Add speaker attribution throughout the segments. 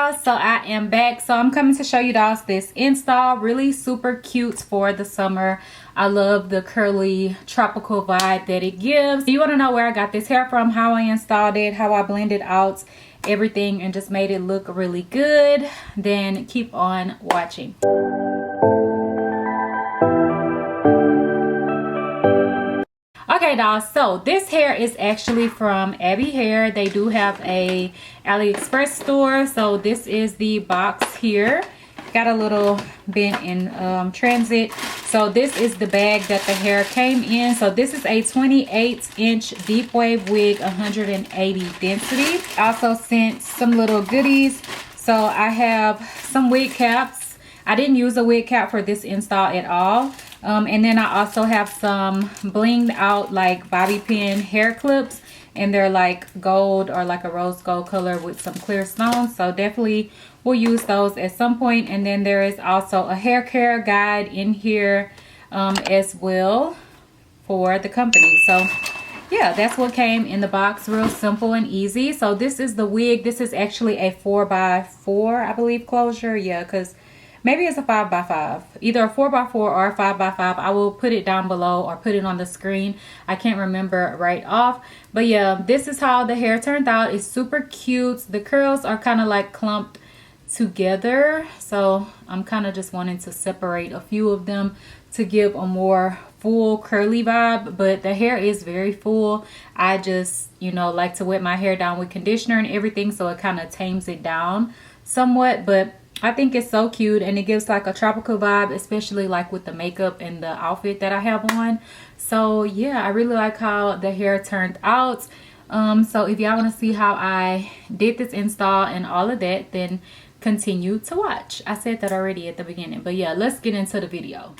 Speaker 1: dolls, so I am back. So I'm coming to show you dolls this install. Really super cute for the summer. I love the curly tropical vibe that it gives. If you want to know where I got this hair from, how I installed it, how I blended out everything and just made it look really good, then keep on watching. Okay, dolls, so this hair is actually from Abby Hair. They do have a AliExpress store. So this is the box here. Got a little bent in transit. So this is the bag that the hair came in. So this is a 28-inch deep wave wig, 180 density. Also sent some little goodies. So I have some wig caps. I didn't use a wig cap for this install at all. And then I also have some blinged out like bobby pin hair clips, and they're like gold or like a rose gold color with some clear stones. So definitely we'll use those at some point. And then there is also a hair care guide in here as well for the company. So yeah, that's what came in the box. Real simple and easy. So this is the wig. This is actually a 4x4, I believe, closure. Yeah, because maybe it's a 5x5, either a 4x4 or a 5x5. I will put it down below or put it on the screen. I can't remember right off. But yeah, this is how the hair turned out. It's super cute. The curls are kind of like clumped together. So I'm kind of just wanting to separate a few of them to give a more full curly vibe. But the hair is very full. I just, you know, like to wet my hair down with conditioner and everything. So it kind of tames it down somewhat. But I think it's so cute, and it gives like a tropical vibe, especially like with the makeup and the outfit that I have on. So yeah, I really like how the hair turned out. So if y'all want to see how I did this install and all of that, then continue to watch. I said that already at the beginning, but yeah, let's get into the video.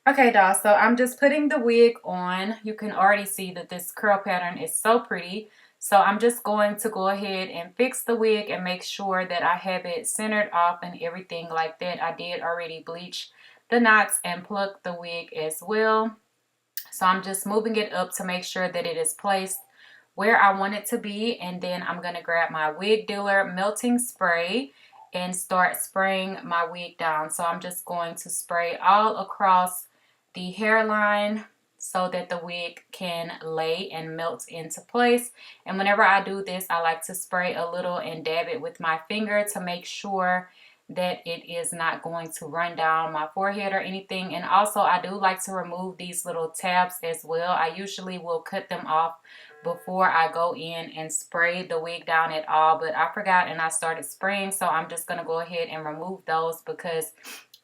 Speaker 1: Okay, doll, so I'm just putting the wig on. You can already see that this curl pattern is so pretty. So I'm just going to go ahead and fix the wig and make sure that I have it centered off and everything like that. I did already bleach the knots and pluck the wig as well. So I'm just moving it up to make sure that it is placed where I want it to be. And then I'm going to grab my wig dealer melting spray and start spraying my wig down. So I'm just going to spray all across the hairline so that the wig can lay and melt into place. And whenever I do this, I like to spray a little and dab it with my finger to make sure that it is not going to run down my forehead or anything. And also I do like to remove these little tabs as well. I usually will cut them off before I go in and spray the wig down at all, but I forgot and I started spraying, so I'm just going to go ahead and remove those because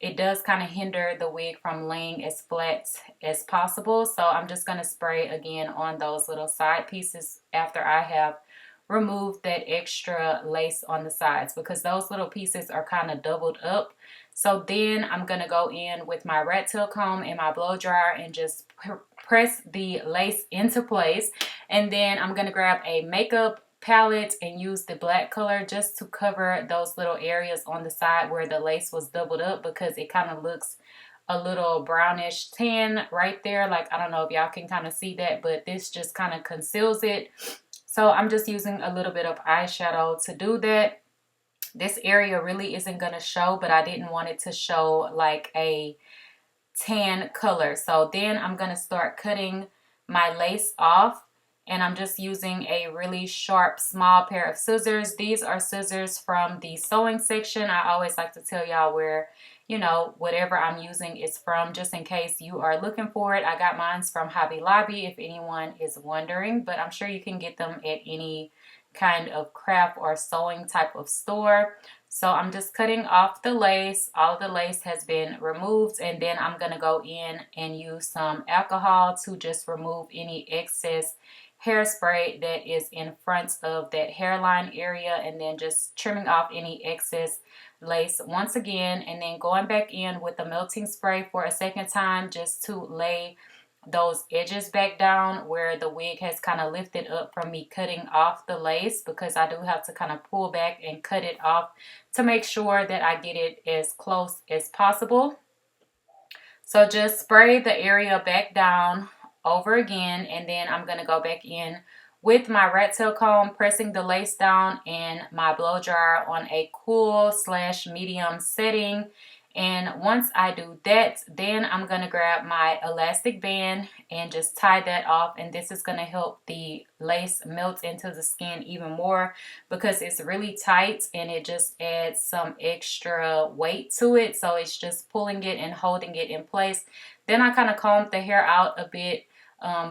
Speaker 1: it does kind of hinder the wig from laying as flat as possible. So I'm just going to spray again on those little side pieces after I have removed that extra lace on the sides, because those little pieces are kind of doubled up. So then I'm going to go in with my rat tail comb and my blow dryer and just press the lace into place. And then I'm going to grab a makeup palette and use the black color just to cover those little areas on the side where the lace was doubled up, because it kind of looks a little brownish tan right there. Like, I don't know if y'all can kind of see that, but this just kind of conceals it. So I'm just using a little bit of eyeshadow to do that. This area really isn't going to show, but I didn't want it to show like a tan color. So then I'm going to start cutting my lace off. And I'm just using a really sharp, small pair of scissors. These are scissors from the sewing section. I always like to tell y'all where, you know, whatever I'm using is from, just in case you are looking for it. I got mine from Hobby Lobby, if anyone is wondering, but I'm sure you can get them at any kind of craft or sewing type of store. So I'm just cutting off the lace. All of the lace has been removed, and then I'm going to go in and use some alcohol to just remove any excess hairspray that is in front of that hairline area, and then just trimming off any excess lace once again, and then going back in with the melting spray for a second time just to lay those edges back down where the wig has kind of lifted up from me cutting off the lace, because I do have to kind of pull back and cut it off to make sure that I get it as close as possible. So just spray the area back down over again, and then I'm going to go back in with my rat tail comb, pressing the lace down and my blow dryer on a cool / medium setting. And once I do that, then I'm going to grab my elastic band and just tie that off. And this is going to help the lace melt into the skin even more because it's really tight and it just adds some extra weight to it. So it's just pulling it and holding it in place. Then I kind of combed the hair out a bit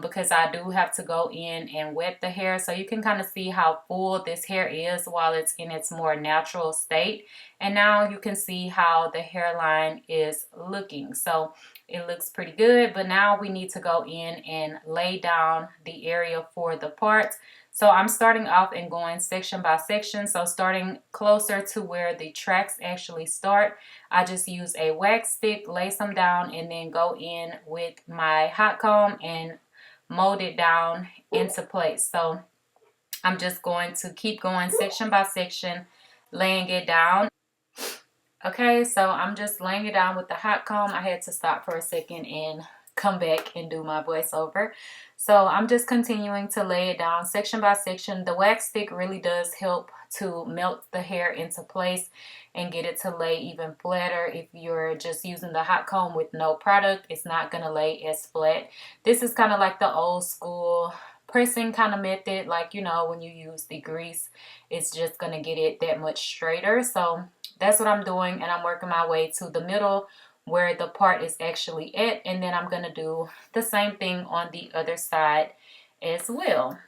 Speaker 1: because I do have to go in and wet the hair, so you can kind of see how full this hair is while it's in its more natural state. And now you can see how the hairline is looking. So it looks pretty good, but now we need to go in and lay down the area for the parts. So I'm starting off and going section by section. So starting closer to where the tracks actually start, I just use a wax stick, lace them down, and then go in with my hot comb and mold it down into place. So I'm just going to keep going section by section, laying it down. Okay, so I'm just laying it down with the hot comb. I had to stop for a second and come back and do my voiceover. So I'm just continuing to lay it down section by section. The wax stick really does help to melt the hair into place and get it to lay even flatter. If you're just using the hot comb with no product, it's not going to lay as flat. This is kind of like the old school pressing kind of method, like, you know, when you use the grease, it's just going to get it that much straighter. So that's what I'm doing, and I'm working my way to the middle where the part is actually at, and then I'm going to do the same thing on the other side as well.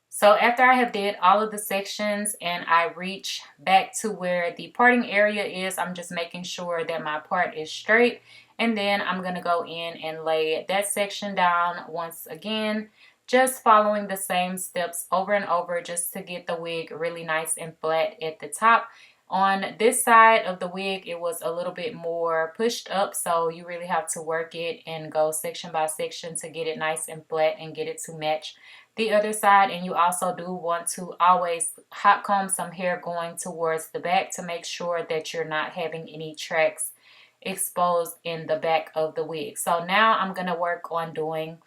Speaker 1: So after I have did all of the sections and I reach back to where the parting area is, I'm just making sure that my part is straight, and then I'm going to go in and lay that section down once again, just following the same steps over and over just to get the wig really nice and flat at the top. On this side of the wig, it was a little bit more pushed up, so you really have to work it and go section by section to get it nice and flat and get it to match the other side. And you also do want to always hot comb some hair going towards the back to make sure that you're not having any tracks exposed in the back of the wig. So now I'm going to work on doing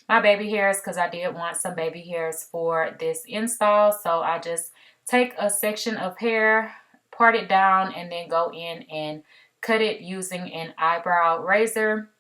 Speaker 1: my baby hairs because I did want some baby hairs for this install. So I just take a section of hair, part it down, and then go in and cut it using an eyebrow razor.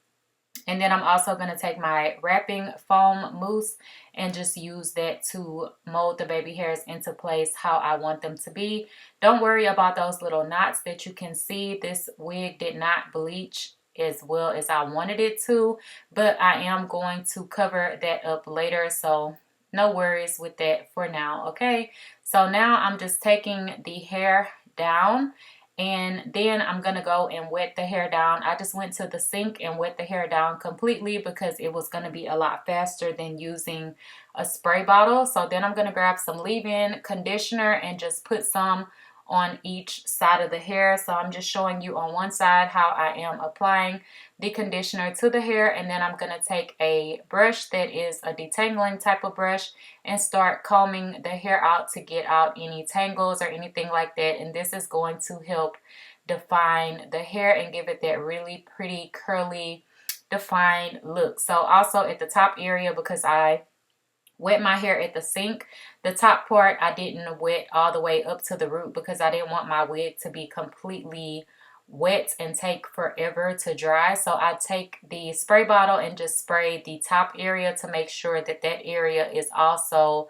Speaker 1: And then I'm also going to take my wrapping foam mousse and just use that to mold the baby hairs into place how I want them to be. Don't worry about those little knots that you can see. This wig did not bleach as well as I wanted it to, but I am going to cover that up later, so no worries with that for now. Okay, so now I'm just taking the hair down, and then I'm going to go and wet the hair down. I just went to the sink and wet the hair down completely because it was going to be a lot faster than using a spray bottle. So then I'm going to grab some leave-in conditioner and just put some on each side of the hair. So I'm just showing you on one side how I am applying the conditioner to the hair, and then I'm going to take a brush that is a detangling type of brush and start combing the hair out to get out any tangles or anything like that. And this is going to help define the hair and give it that really pretty curly defined look. So also at the top area, because I wet my hair at the sink, the top part I didn't wet all the way up to the root because I didn't want my wig to be completely wet and take forever to dry. So I take the spray bottle and just spray the top area to make sure that that area is also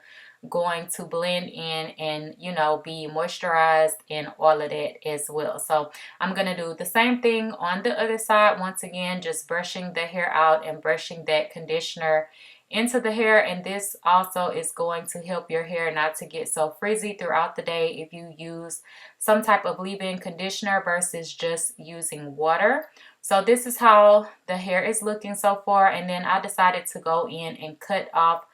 Speaker 1: going to blend in and, you know, be moisturized and all of that as well. So I'm going to do the same thing on the other side. Once again, just brushing the hair out and brushing that conditioner into the hair. And this also is going to help your hair not to get so frizzy throughout the day if you use some type of leave-in conditioner versus just using water. So this is how the hair is looking so far, and then I decided to go in and cut off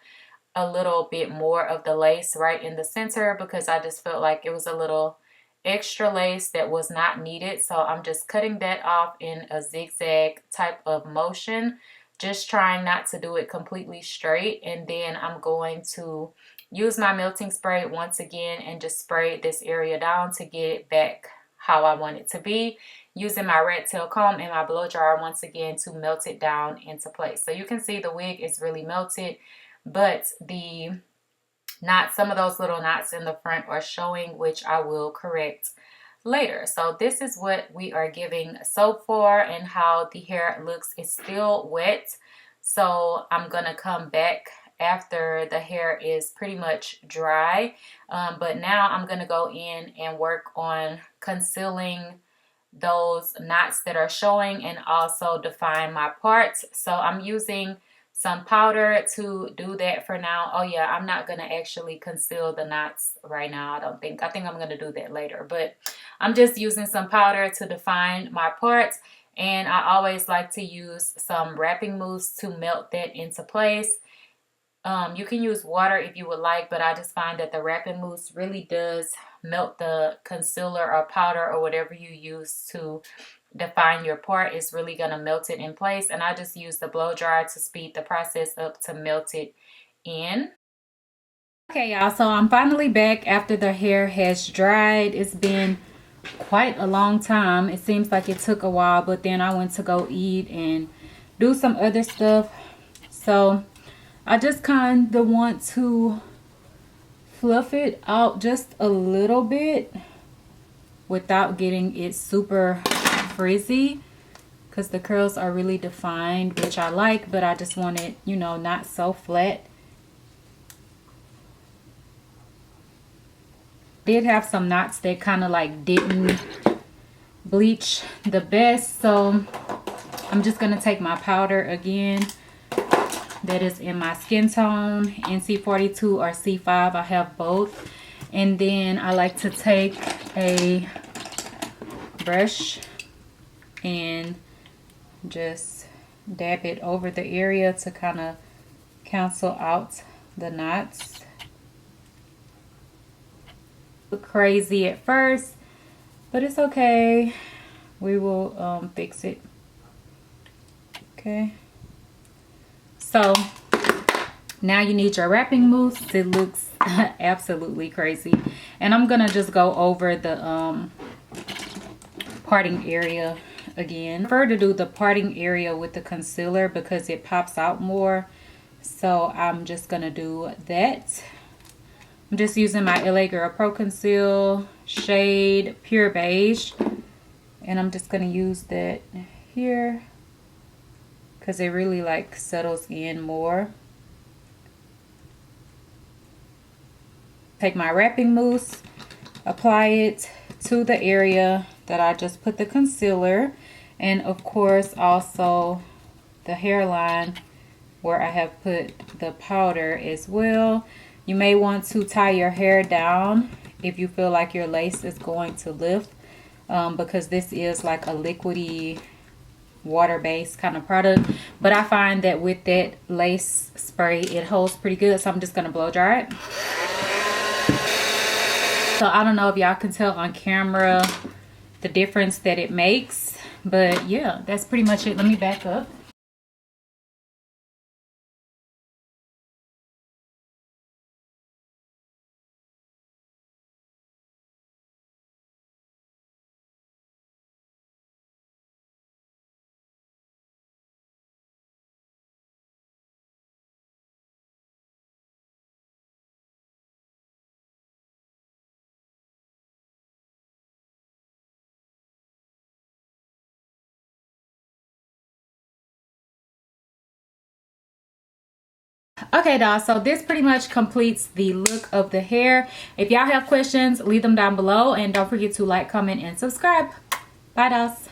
Speaker 1: a little bit more of the lace right in the center because I just felt like it was a little extra lace that was not needed. So I'm just cutting that off in a zigzag type of motion, just trying not to do it completely straight. And then I'm going to use my melting spray once again and just spray this area down to get it back how I want it to be, using my rat tail comb and my blow dryer once again to melt it down into place. So you can see the wig is really melted, but the knots. Some of those little knots in the front are showing, which I will correct later. So this is what we are giving so far and how the hair looks. It's still wet, so I'm gonna come back after the hair is pretty much dry, but now I'm gonna go in and work on concealing those knots that are showing and also define my parts. So I'm using some powder to do that for now. Oh yeah, I'm not gonna actually conceal the knots right now. I think I'm gonna do that later, but I'm just using some powder to define my parts. And I always like to use some wrapping mousse to melt that into place. You can use water if you would like, but I just find that the wrapping mousse really does melt the concealer or powder or whatever you use to define your part. Is really going to melt it in place. And I just use the blow dryer to speed the process up to melt it in. Okay, y'all, so I'm finally back after the hair has dried. It's been quite a long time. It seems like it took a while, but then I went to go eat and do some other stuff. So I just kind of want to fluff it out just a little bit without getting it super frizzy, because the curls are really defined, which I like, but I just want it, you know, not so flat. Did have some knots that kind of like didn't bleach the best, so I'm just gonna take my powder again that is in my skin tone, NC42 or C5. I have both. And then I like to take a brush and just dab it over the area to kind of cancel out the knots. Look crazy at first, but it's okay. We will fix it. Okay. So now you need your wrapping mousse. It looks absolutely crazy. And I'm gonna just go over the parting area again. I prefer to do the parting area with the concealer because it pops out more. So I'm just gonna do that. I'm just using my LA Girl Pro Conceal shade Pure Beige. And I'm just gonna use that here, because it really like settles in more. Take my wrapping mousse, apply it to the area that I just put the concealer, and of course also the hairline where I have put the powder as well. You may want to tie your hair down if you feel like your lace is going to lift, because this is like a liquidy water-based kind of product, but I find that with that lace spray it holds pretty good. So I'm just gonna blow dry it. So I don't know if y'all can tell on camera the difference that it makes, but yeah, that's pretty much it. Let me back up. Okay, doll, so this pretty much completes the look of the hair. If y'all have questions, leave them down below, and don't forget to like, comment, and subscribe. Bye, dolls.